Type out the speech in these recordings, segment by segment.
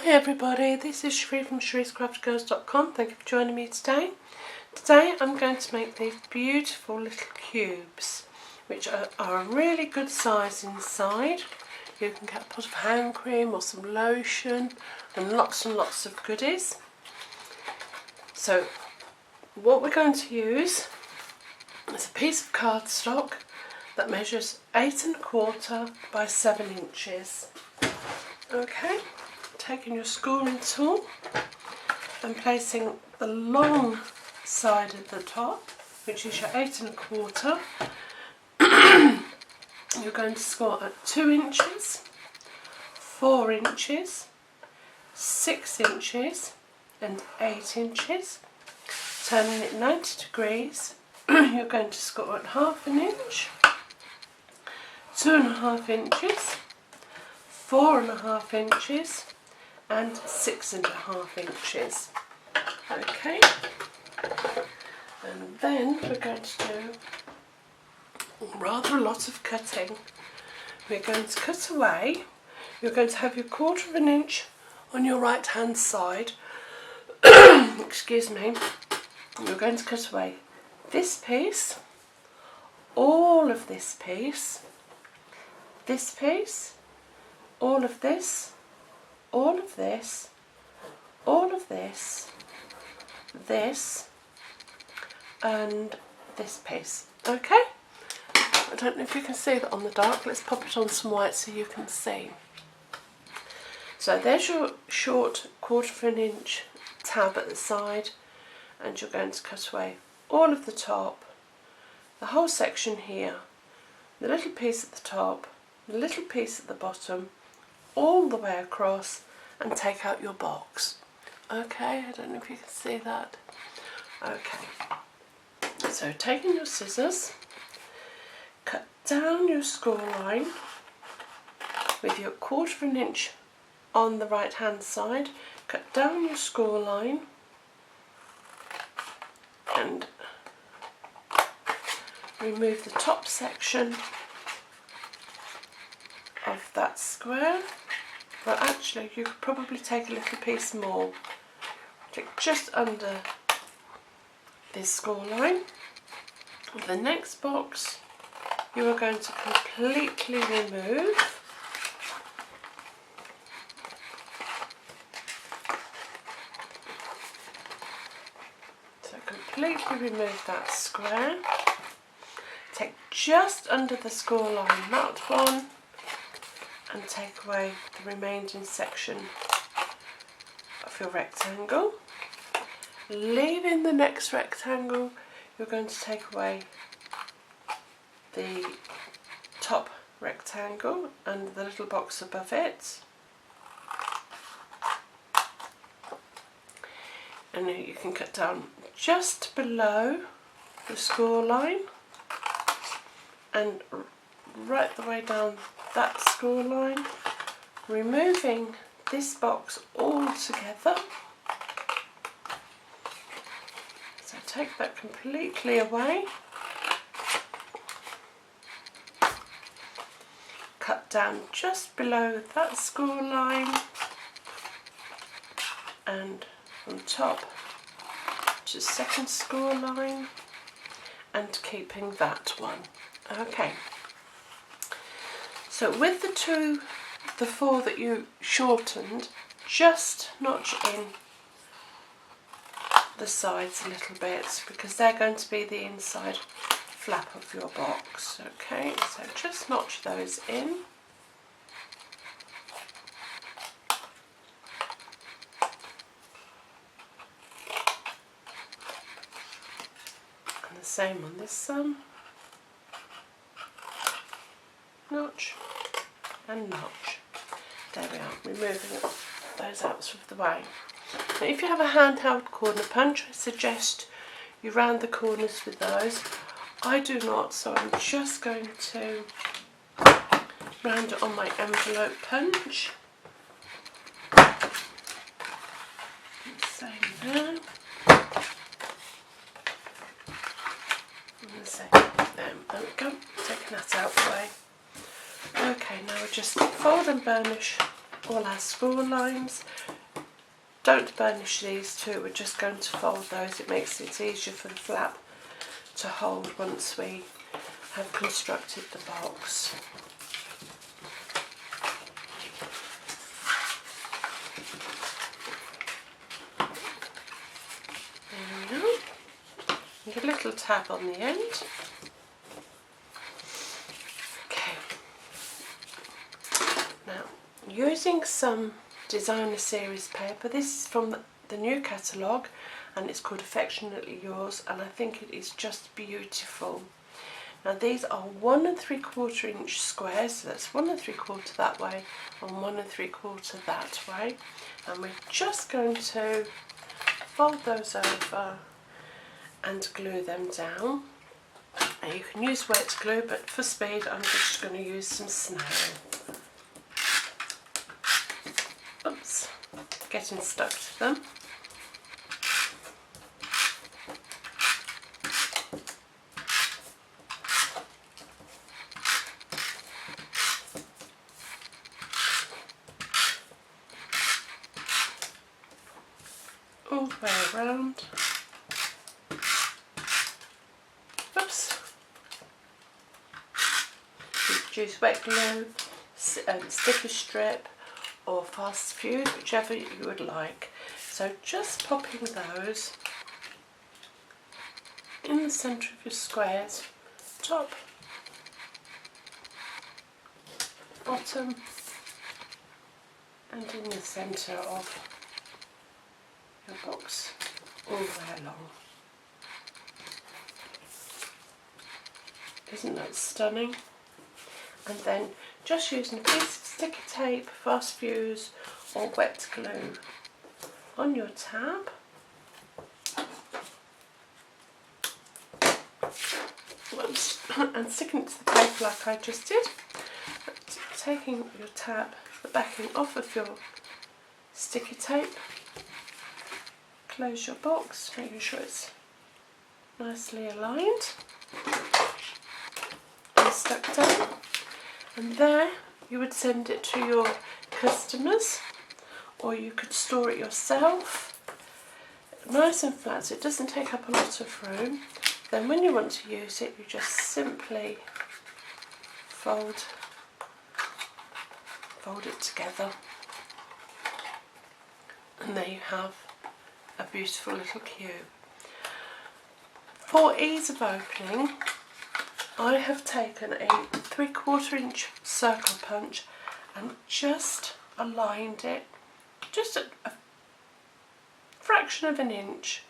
Hi everybody, this is Sheree from Sheree'sCraftGirls.com. Thank you for joining me today. Today I'm going to make these beautiful little cubes, which are a really good size inside. You can get a pot of hand cream or some lotion and lots of goodies. So what we're going to use is a piece of cardstock that measures 8 1/4 by 7 inches. Okay. Taking your scoring tool and placing the long side at the top, which is your 8 1/4, you're going to score at 2 inches, 4 inches, 6 inches and 8 inches. Turning it 90 degrees, you're going to score at 1/2 inch, 2 1/2 inches, 4 1/2 inches and 6 1/2 inches. Okay, and then we're going to do rather a lot of cutting. We're going to cut away. You're going to have your 1/4 inch on your right hand side. Excuse me. You're going to cut away this piece, all of this piece, all of this, all of this, all of this, this and this piece. Okay? I don't know if you can see that on the dark. Let's pop it on some white so you can see. So there's your short 1/4 inch tab at the side, and you're going to cut away all of the top, the whole section here, the little piece at the top, the little piece at the bottom, all the way across, and take out your box. Okay, I don't know if you can see that. Okay, so taking your scissors, cut down your score line with your 1/4 inch on the right hand side, cut down your score line and remove the top section of that square. Well, actually you could probably take a little piece more. Take just under this score line. The next box you are going to completely remove. So completely remove that square. Take just under the score line that one, and take away the remaining section of your rectangle. Leaving the next rectangle, you're going to take away the top rectangle and the little box above it. And you can cut down just below the score line and right the way down that score line, removing this box altogether. So take that completely away, cut down just below that score line and on top to the second score line, and keeping that one. Okay. So with the 4 that you shortened, just notch in the sides a little bit, because they're going to be the inside flap of your box. Okay, so just notch those in. And the same on this side. Notch and notch. There we are, removing those out of the way. Now, if you have a handheld corner punch, I suggest you round the corners with those. I do not, so I'm just going to round it on my envelope punch. Same there. And the same there. There we go, taking that out of the way. Okay, now we just fold and burnish all our spool lines. Don't burnish these two, we're just going to fold those. It makes it easier for the flap to hold once we have constructed the box. There we go. And a little tab on the end. Okay. Now, using some designer series paper, this is from the new catalogue and it's called Affectionately Yours, and I think it is just beautiful. Now these are 1 3/4 inch squares, so that's 1 3/4 that way and 1 3/4 that way, and we're just going to fold those over and glue them down. And you can use wet glue, but for speed I'm just going to use some snail. Oops, getting stuck to them. All the way around. Oops. You could use wet glue, sticky strip, or fast fuse, whichever you would like. So just popping those in the centre of your squares, top, bottom, and in the centre of your box, all the way along. Isn't that stunning? And then just using a piece of sticky tape, fast fuse, or wet glue on your tab. Whoops. And sticking it to the paper like I just did. Taking your tab, the backing off of your sticky tape. Close your box, making sure it's nicely aligned and stuck down. And there you would send it to your customers, or you could store it yourself. Nice and flat, so it doesn't take up a lot of room. Then when you want to use it, you just simply fold it together. And there you have a beautiful little cube. For ease of opening, I have taken a 3/4 inch circle punch and just aligned it, just a fraction of an inch,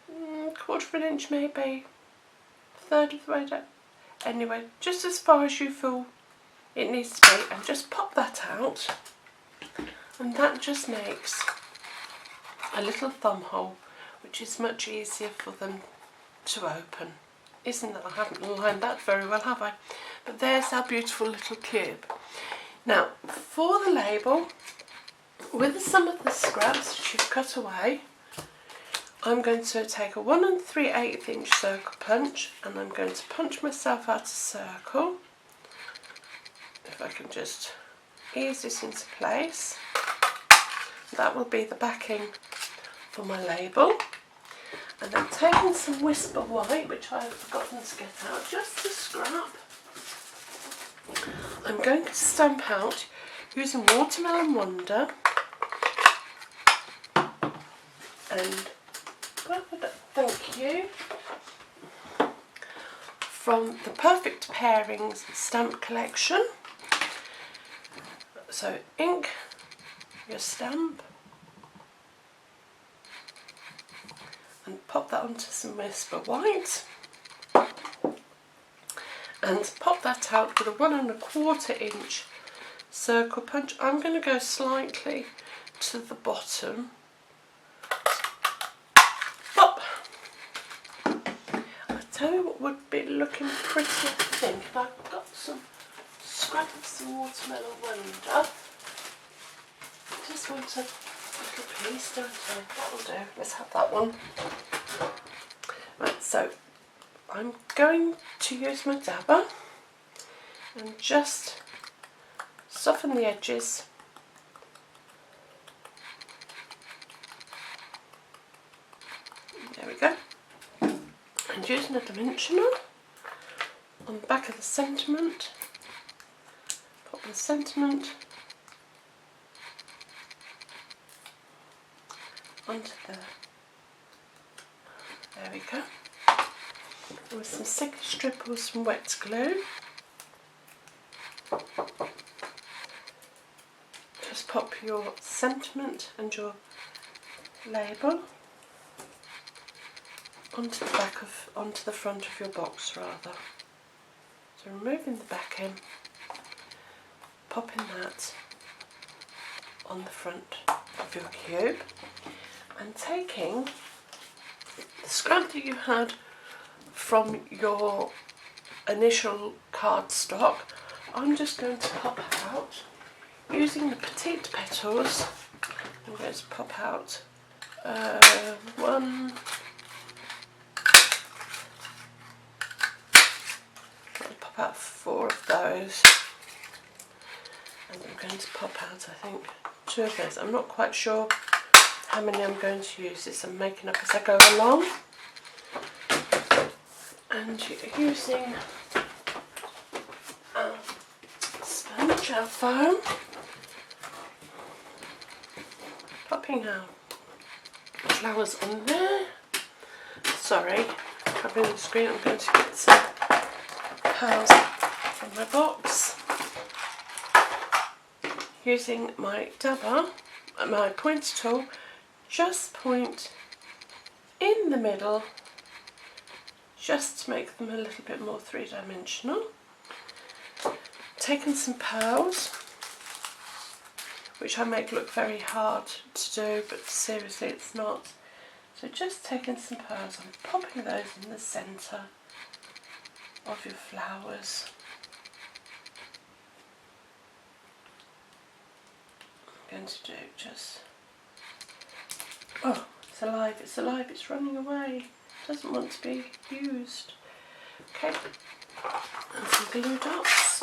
1/4 of an inch maybe, 1/3 of the way down. Anyway, just as far as you feel it needs to be, and just pop that out, and that just makes a little thumb hole, which is much easier for them to open. Isn't that? I haven't aligned that very well, have I? But there's our beautiful little cube. Now, for the label, with some of the scraps that you've cut away, I'm going to take a 1 3/8 inch circle punch, and I'm going to punch myself out a circle. If I can just ease this into place. That will be the backing for my label. And then taking some Whisper White, which I have forgotten to get out, just a scrap, I'm going to stamp out using Watermelon Wonder and thank you from the Perfect Pairings stamp collection. So ink your stamp and pop that onto some Whisper White and pop that out with a 1 1/4 inch circle punch. I'm going to go slightly to the bottom. Pop! I'll tell you what would be looking pretty, I think, if I've got some scrap of some Watermelon Wonder. I just want a little piece, don't I? That'll do. Let's have that one. Right, so I'm going to use my dabber and just soften the edges And using a dimensioner on the back of the sentiment, pop the sentiment onto the, there we go, with some sticky strip or some wet glue. Just pop your sentiment and your label onto the front of your box rather. So removing the backing, popping that on the front of your cube, and taking the scrap that you had from your initial cardstock, I'm just going to pop out, using the petite petals, I'm going to pop out one, I'll pop out 4 of those, and I'm going to pop out I think 2 of those. I'm not quite sure how many I'm going to use. This I'm making up as I go along. And using sponge, our foam, popping our flowers on there. Sorry, covering the screen, I'm going to get some pearls from my box. Using my dabber, my pointer tool, just point in the middle, just to make them a little bit more three-dimensional. Taking some pearls, which I make look very hard to do, but seriously it's not. So just taking some pearls and popping those in the centre of your flowers. I'm going to do just, oh, it's alive, it's alive, it's running away. Doesn't want to be used. Okay, and some glue dots.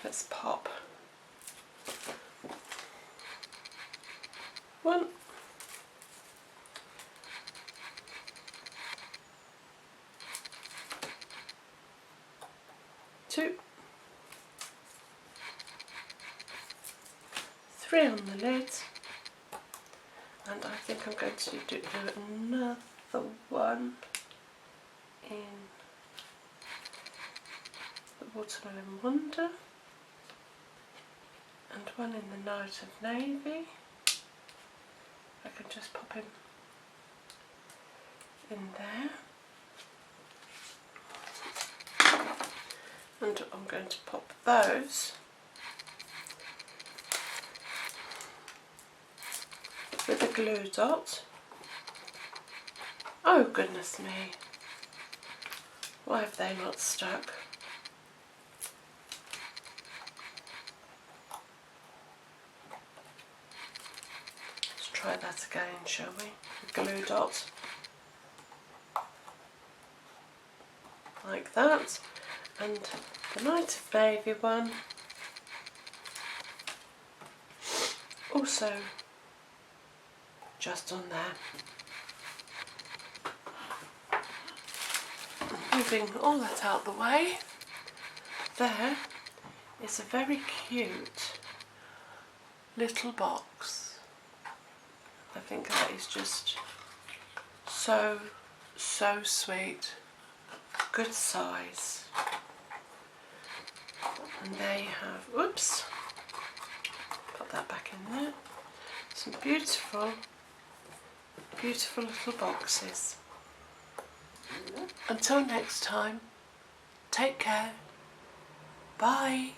Let's pop 1, 2, 3 on the lid, and I think I'm going to do another one in the Watermelon Wonder, and one in the Night of Navy. I can just pop him in there, and I'm going to pop those with a glue dot. Oh goodness me, why have they not stuck? Let's try that again, shall we? A glue dot like that, and the Night of Navy one also just on there. Moving all that out the way, there is a very cute little box. I think that is just so sweet, good size. And there you have, oops, put that back in there, some beautiful little boxes. Until next time, take care, bye.